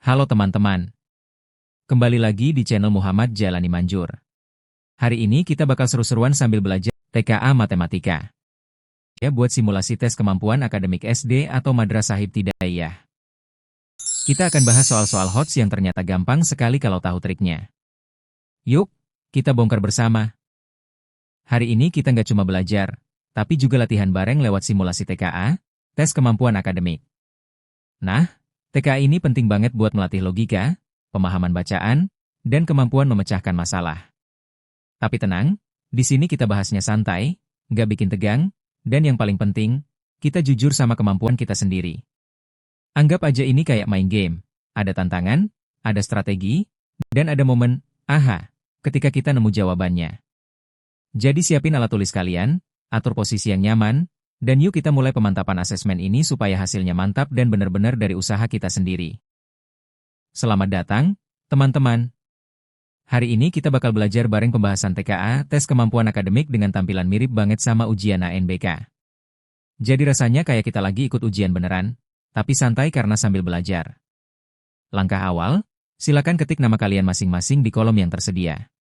Halo teman-teman, kembali lagi di channel Muhammad Jalani Manjur. Hari ini kita bakal seru-seruan sambil belajar TKA Matematika. Ya, buat simulasi tes kemampuan akademik SD atau Madrasah Ibtidaiyah. Kita akan bahas soal-soal HOTS yang ternyata gampang sekali kalau tahu triknya. Yuk, kita bongkar bersama. Hari ini kita nggak cuma belajar, tapi juga latihan bareng lewat simulasi TKA, tes kemampuan akademik. Nah, TKA ini penting banget buat melatih logika, pemahaman bacaan, dan kemampuan memecahkan masalah. Tapi tenang, di sini kita bahasnya santai, nggak bikin tegang, dan yang paling penting, kita jujur sama kemampuan kita sendiri. Anggap aja ini kayak main game, ada tantangan, ada strategi, dan ada momen, aha, ketika kita nemu jawabannya. Jadi siapin alat tulis kalian, atur posisi yang nyaman, dan yuk kita mulai pemantapan asesmen ini supaya hasilnya mantap dan benar-benar dari usaha kita sendiri. Selamat datang, teman-teman. Hari ini kita bakal belajar bareng pembahasan TKA, tes kemampuan akademik dengan tampilan mirip banget sama ujian ANBK. Jadi rasanya kayak kita lagi ikut ujian beneran, tapi santai karena sambil belajar. Langkah awal, silakan ketik nama kalian masing-masing di kolom yang tersedia.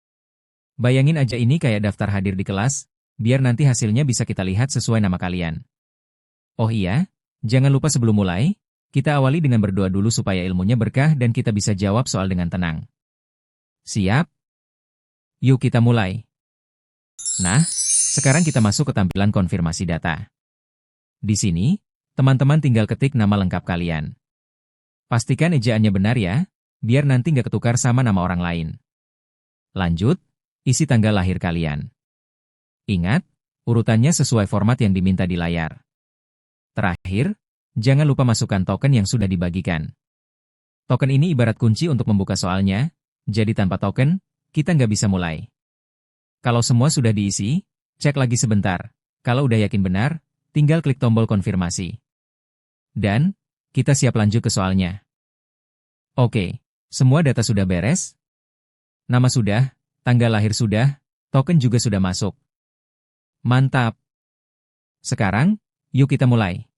Bayangin aja ini kayak daftar hadir di kelas, biar nanti hasilnya bisa kita lihat sesuai nama kalian. Oh iya, jangan lupa sebelum mulai, kita awali dengan berdoa dulu supaya ilmunya berkah dan kita bisa jawab soal dengan tenang. Siap? Yuk kita mulai. Nah, sekarang kita masuk ke tampilan konfirmasi data. Di sini, teman-teman tinggal ketik nama lengkap kalian. Pastikan ejaannya benar ya, biar nanti nggak ketukar sama nama orang lain. Lanjut, isi tanggal lahir kalian. Ingat, urutannya sesuai format yang diminta di layar. Terakhir, jangan lupa masukkan token yang sudah dibagikan. Token ini ibarat kunci untuk membuka soalnya, jadi tanpa token, kita nggak bisa mulai. Kalau semua sudah diisi, cek lagi sebentar. Kalau udah yakin benar, tinggal klik tombol konfirmasi. Dan, kita siap lanjut ke soalnya. Oke, semua data sudah beres? Nama sudah, tanggal lahir sudah, token juga sudah masuk. Mantap! Sekarang, yuk kita mulai.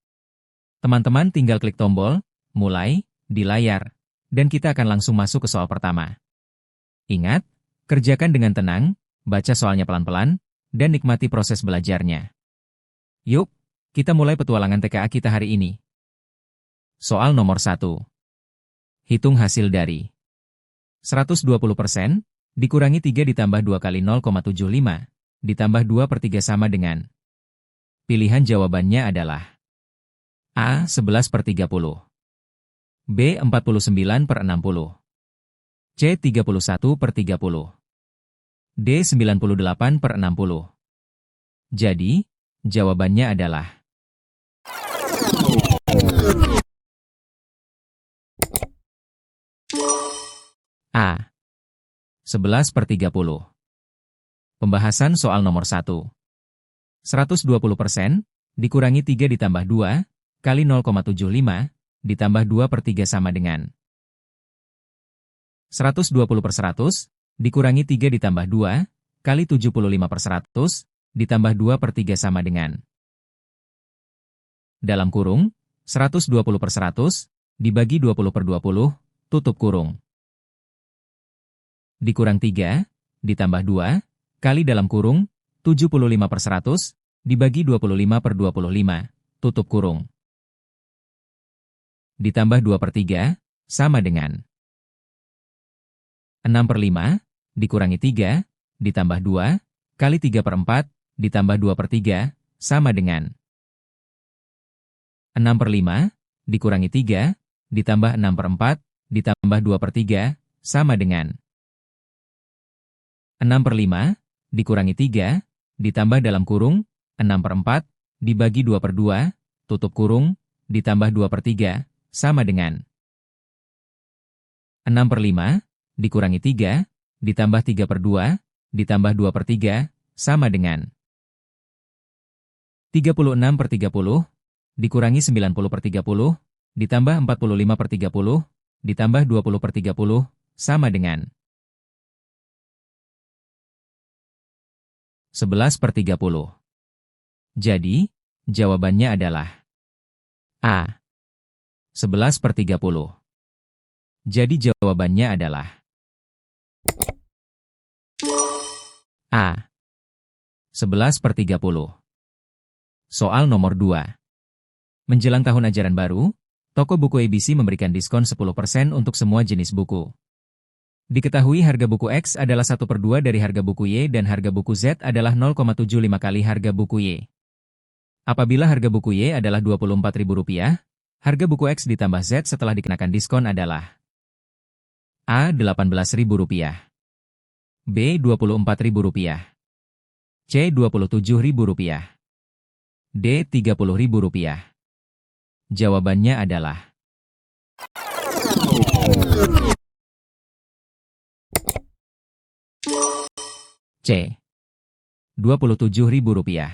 Teman-teman tinggal klik tombol, mulai, di layar, dan kita akan langsung masuk ke soal pertama. Ingat, kerjakan dengan tenang, baca soalnya pelan-pelan, dan nikmati proses belajarnya. Yuk, kita mulai petualangan TKA kita hari ini. Soal nomor 1. Hitung hasil dari 120% dikurangi 3 ditambah 2 kali 0,75. Ditambah 2/3 sama dengan. Pilihan jawabannya adalah A. 11/30, B. 49/60, C. 31/30, D. 98/60. Jadi, jawabannya adalah A. 11/30. Pembahasan soal nomor 1. 120% dikurangi 3 ditambah 2 kali 0,75 ditambah 2/3 sama dengan. 120/100 dikurangi 3 ditambah 2 kali 75/100 ditambah 2/3 sama dengan. Dalam kurung, 120/100 dibagi 20/20 tutup kurung. Dikurang 3 ditambah 2 kali dalam kurung, 75/100, dibagi 25/25, tutup kurung. Ditambah 2/3, sama dengan 6/5, dikurangi 3, ditambah 2, kali 3/4, ditambah 2/3, sama dengan 6/5, dikurangi 3, ditambah 6/4, ditambah 2/3, sama dengan 6/5, dikurangi 3, ditambah dalam kurung, 6/4, dibagi 2/2, tutup kurung, ditambah 2/3, sama dengan 6/5, dikurangi 3, ditambah 3/2, ditambah 2/3, sama dengan 36/30, dikurangi 90/30, ditambah 45/30, ditambah 20/30, sama dengan 11/30. Jadi, jawabannya adalah A. 11/30. Jadi jawabannya adalah A. 11/30. Soal nomor 2. Menjelang tahun ajaran baru, toko buku ABC memberikan diskon 10% untuk semua jenis buku. Diketahui harga buku X adalah 1/2 dari harga buku Y dan harga buku Z adalah 0,75 kali harga buku Y. Apabila harga buku Y adalah Rp24.000, harga buku X ditambah Z setelah dikenakan diskon adalah A. Rp18.000, B. Rp24.000, C. Rp27.000, D. Rp30.000. Jawabannya adalah C. Rp27.000.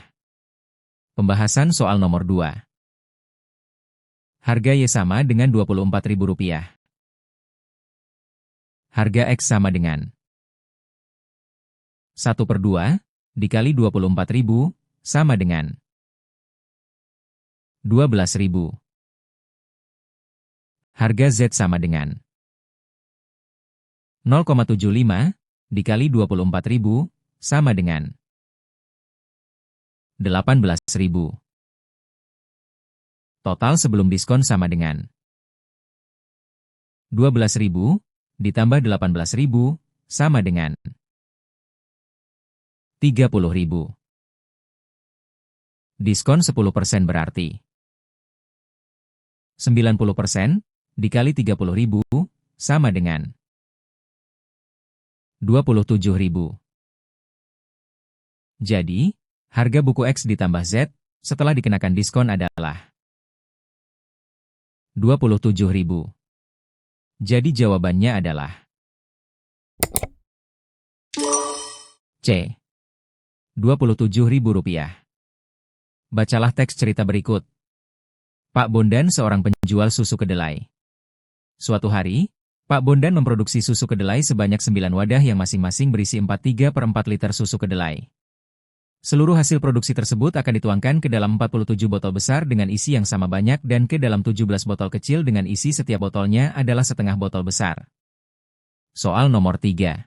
Pembahasan soal nomor 2. Harga Y sama dengan Rp24.000. Harga X sama dengan 1/2 dikali 24.000 sama dengan 12.000. Harga Z sama dengan 0,75 dikali 24.000 sama dengan 18.000. Total sebelum diskon sama dengan 12.000 ditambah 18.000 sama dengan 30.000. Diskon 10% berarti 90% dikali 30.000 sama dengan 27.000. Jadi, harga buku X ditambah Z setelah dikenakan diskon adalah 27.000. Jadi jawabannya adalah C. Rp27.000. Bacalah teks cerita berikut. Pak Bondan seorang penjual susu kedelai. Suatu hari, Pak Bondan memproduksi susu kedelai sebanyak 9 wadah yang masing-masing berisi 3/4 liter susu kedelai. Seluruh hasil produksi tersebut akan dituangkan ke dalam 47 botol besar dengan isi yang sama banyak dan ke dalam 17 botol kecil dengan isi setiap botolnya adalah setengah botol besar. Soal nomor 3.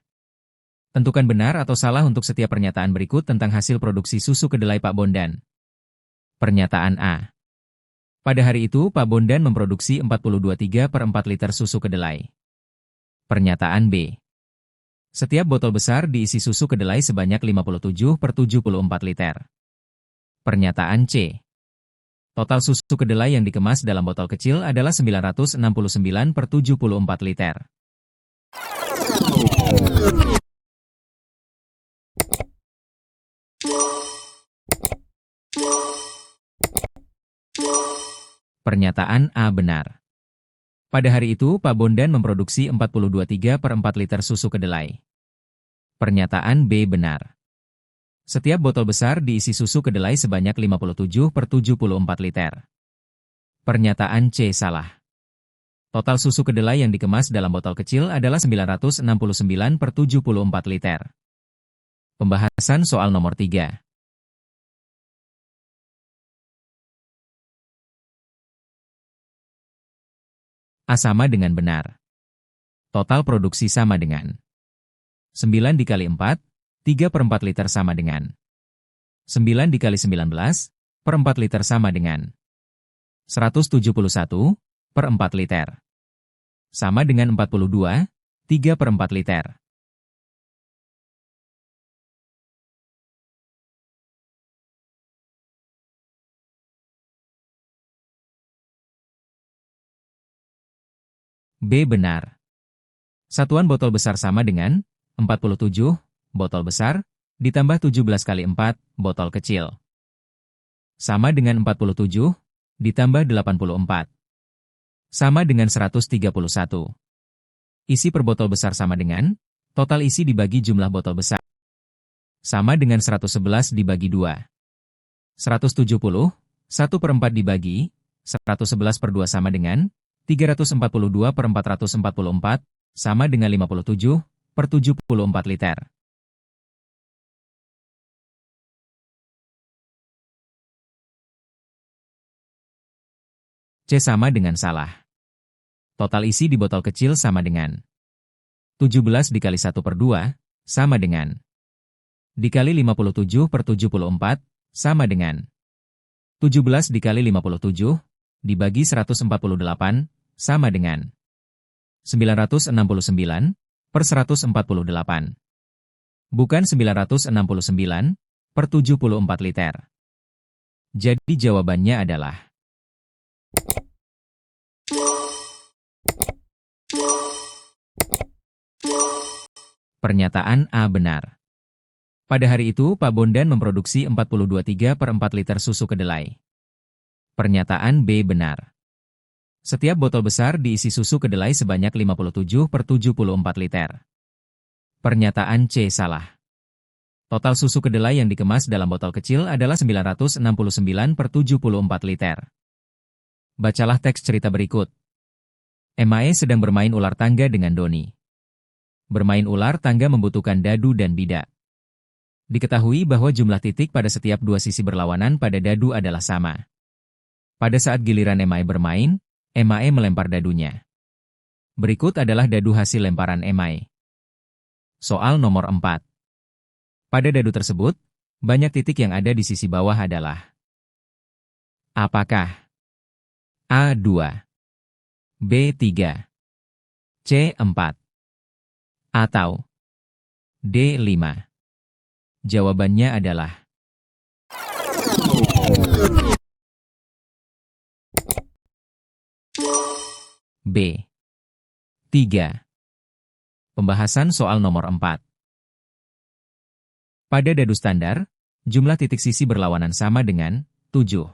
Tentukan benar atau salah untuk setiap pernyataan berikut tentang hasil produksi susu kedelai Pak Bondan. Pernyataan A. Pada hari itu Pak Bondan memproduksi 42,3/4 liter susu kedelai. Pernyataan B. Setiap botol besar diisi susu kedelai sebanyak 57/74 liter. Pernyataan C. Total susu kedelai yang dikemas dalam botol kecil adalah 969/74 liter. Pernyataan A benar. Pada hari itu, Pak Bondan memproduksi 42,3/4 liter susu kedelai. Pernyataan B benar. Setiap botol besar diisi susu kedelai sebanyak 57/74 liter. Pernyataan C salah. Total susu kedelai yang dikemas dalam botol kecil adalah 969/74 liter. Pembahasan soal nomor 3. A sama dengan benar. Total produksi sama dengan 9 dikali 4, 3/4 liter sama dengan 9 dikali 19, per 4 liter sama dengan 171/4 liter. Sama dengan 42, 3/4 liter. B benar. Satuan botol besar sama dengan 47 botol besar ditambah 17 kali 4 botol kecil. Sama dengan 47 ditambah 84. Sama dengan 131. Isi per botol besar sama dengan total isi dibagi jumlah botol besar. Sama dengan 111 dibagi 2. 170, 1/4 dibagi 111/2 sama dengan 342/444, sama dengan 57/74 liter. C sama dengan salah. Total isi di botol kecil sama dengan 17 dikali 1/2, sama dengan dikali 57/74, sama dengan 17 dikali 57, dibagi 148, sama dengan 969/148. Bukan 969/74 liter. Jadi jawabannya adalah pernyataan A benar. Pada hari itu, Pak Bondan memproduksi 42,3/4 liter susu kedelai. Pernyataan B benar. Setiap botol besar diisi susu kedelai sebanyak 57/74 liter. Pernyataan C salah. Total susu kedelai yang dikemas dalam botol kecil adalah 969/74 liter. Bacalah teks cerita berikut. Emae sedang bermain ular tangga dengan Doni. Bermain ular tangga membutuhkan dadu dan bidak. Diketahui bahwa jumlah titik pada setiap dua sisi berlawanan pada dadu adalah sama. Pada saat giliran Emae bermain, Emae melempar dadunya. Berikut adalah dadu hasil lemparan Emae. Soal nomor 4. Pada dadu tersebut, banyak titik yang ada di sisi bawah adalah: apakah A. 2, B. 3, C. 4, atau D. 5? Jawabannya adalah B. 3. Pembahasan soal nomor 4. Pada dadu standar, jumlah titik sisi berlawanan sama dengan 7.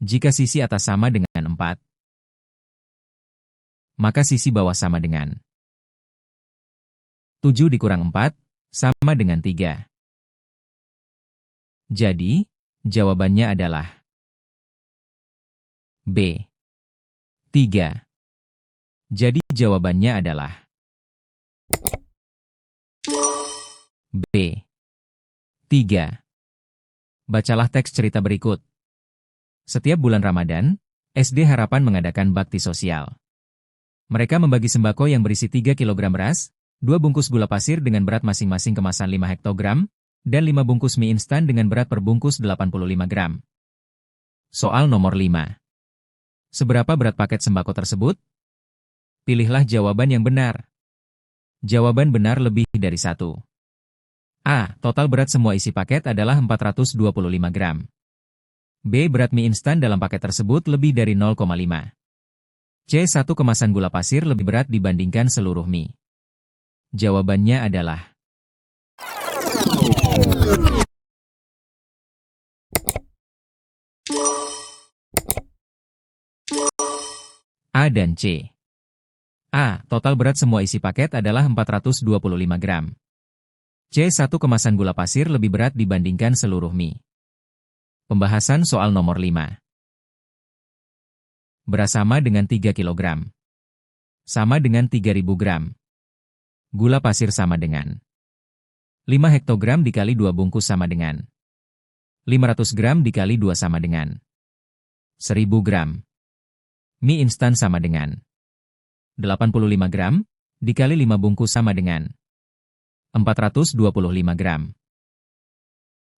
Jika sisi atas sama dengan 4, maka sisi bawah sama dengan 7 dikurang 4, sama dengan 3. Jadi, jawabannya adalah B. 3. Jadi jawabannya adalah B. 3. Bacalah teks cerita berikut. Setiap bulan Ramadan, SD Harapan mengadakan bakti sosial. Mereka membagi sembako yang berisi 3 kg beras, 2 bungkus gula pasir dengan berat masing-masing kemasan 5 hektogram, dan 5 bungkus mie instan dengan berat per bungkus 85 gram. Soal nomor 5. Seberapa berat paket sembako tersebut? Pilihlah jawaban yang benar. Jawaban benar lebih dari 1. A. Total berat semua isi paket adalah 425 gram. B. Berat mie instan dalam paket tersebut lebih dari 0,5. C. 1 kemasan gula pasir lebih berat dibandingkan seluruh mie. Jawabannya adalah A dan C. A. Total berat semua isi paket adalah 425 gram. C. 1 kemasan gula pasir lebih berat dibandingkan seluruh mie. Pembahasan soal nomor 5. Beras sama dengan 3 kg. Sama dengan 3.000 gram. Gula pasir sama dengan 5 hektogram dikali 2 bungkus sama dengan 500 gram dikali 2 sama dengan 1.000 gram. Mie instan sama dengan 85 gram dikali 5 bungkus sama dengan 425 gram.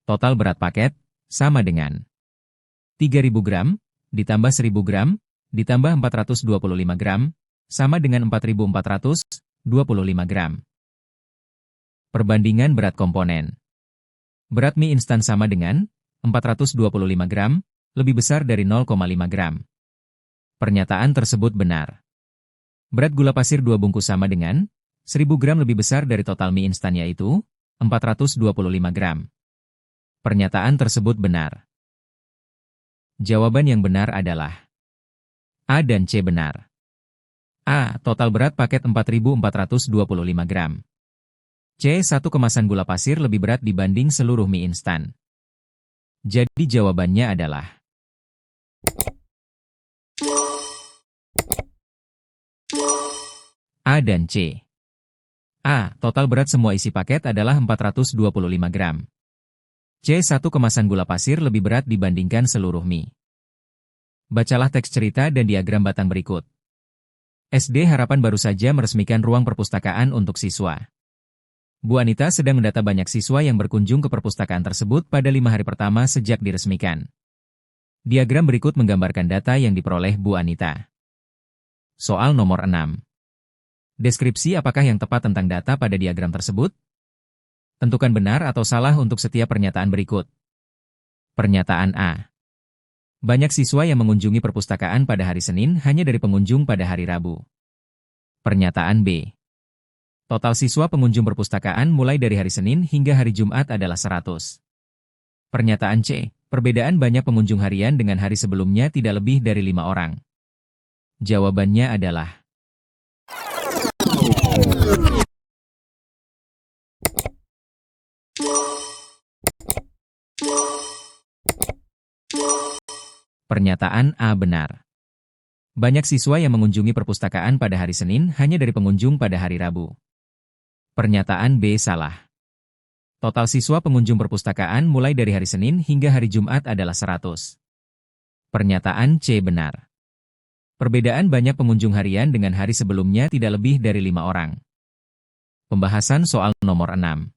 Total berat paket sama dengan 3.000 gram ditambah 1.000 gram ditambah 425 gram sama dengan 4.425 gram. Perbandingan berat komponen. Berat mie instan sama dengan 425 gram lebih besar dari 0,5 gram. Pernyataan tersebut benar. Berat gula pasir 2 bungkus sama dengan 1.000 gram lebih besar dari total mie instan yaitu 425 gram. Pernyataan tersebut benar. Jawaban yang benar adalah A dan C benar. A. Total berat paket 4.425 gram. C. 1 kemasan gula pasir lebih berat dibanding seluruh mie instan. Jadi jawabannya adalah A dan C. A. Total berat semua isi paket adalah 425 gram. C. 1 kemasan gula pasir lebih berat dibandingkan seluruh mie. Bacalah teks cerita dan diagram batang berikut. SD Harapan baru saja meresmikan ruang perpustakaan untuk siswa. Bu Anita sedang mendata banyak siswa yang berkunjung ke perpustakaan tersebut pada 5 hari pertama sejak diresmikan. Diagram berikut menggambarkan data yang diperoleh Bu Anita. Soal nomor 6. Deskripsi apakah yang tepat tentang data pada diagram tersebut? Tentukan benar atau salah untuk setiap pernyataan berikut. Pernyataan A. Banyak siswa yang mengunjungi perpustakaan pada hari Senin hanya dari pengunjung pada hari Rabu. Pernyataan B. Total siswa pengunjung perpustakaan mulai dari hari Senin hingga hari Jumat adalah 100. Pernyataan C. Perbedaan banyak pengunjung harian dengan hari sebelumnya tidak lebih dari 5 orang. Jawabannya adalah pernyataan A benar. Banyak siswa yang mengunjungi perpustakaan pada hari Senin hanya dari pengunjung pada hari Rabu. Pernyataan B salah. Total siswa pengunjung perpustakaan mulai dari hari Senin hingga hari Jumat adalah 100. Pernyataan C benar. Perbedaan banyak pengunjung harian dengan hari sebelumnya tidak lebih dari 5 orang. Pembahasan soal nomor 6.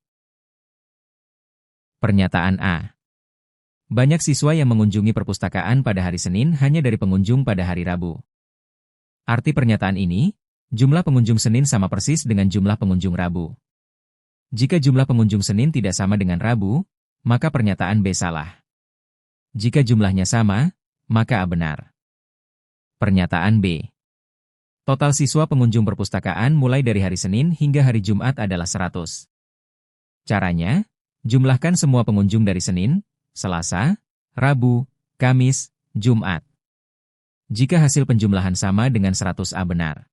Pernyataan A. Banyak siswa yang mengunjungi perpustakaan pada hari Senin hanya dari pengunjung pada hari Rabu. Arti pernyataan ini, jumlah pengunjung Senin sama persis dengan jumlah pengunjung Rabu. Jika jumlah pengunjung Senin tidak sama dengan Rabu, maka pernyataan B salah. Jika jumlahnya sama, maka A benar. Pernyataan B. Total siswa pengunjung perpustakaan mulai dari hari Senin hingga hari Jumat adalah 100. Caranya, jumlahkan semua pengunjung dari Senin, Selasa, Rabu, Kamis, Jumat. Jika hasil penjumlahan sama dengan 100A benar.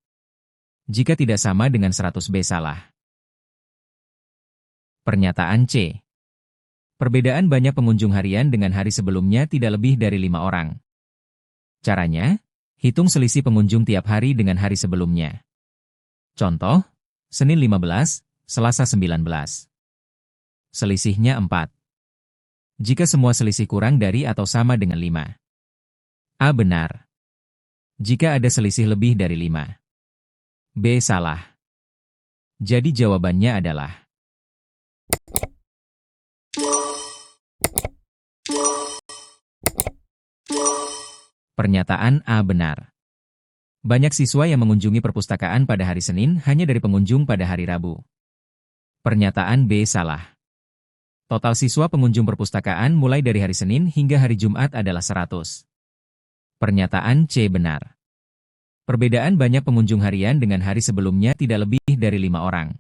Jika tidak sama dengan 100B salah. Pernyataan C. Perbedaan banyak pengunjung harian dengan hari sebelumnya tidak lebih dari 5 orang. Caranya, hitung selisih pengunjung tiap hari dengan hari sebelumnya. Contoh, Senin 15, Selasa 19. Selisihnya 4. Jika semua selisih kurang dari atau sama dengan 5. A benar. Jika ada selisih lebih dari 5. B salah. Jadi jawabannya adalah pernyataan A benar. Banyak siswa yang mengunjungi perpustakaan pada hari Senin hanya dari pengunjung pada hari Rabu. Pernyataan B salah. Total siswa pengunjung perpustakaan mulai dari hari Senin hingga hari Jumat adalah 100. Pernyataan C benar. Perbedaan banyak pengunjung harian dengan hari sebelumnya tidak lebih dari 5 orang.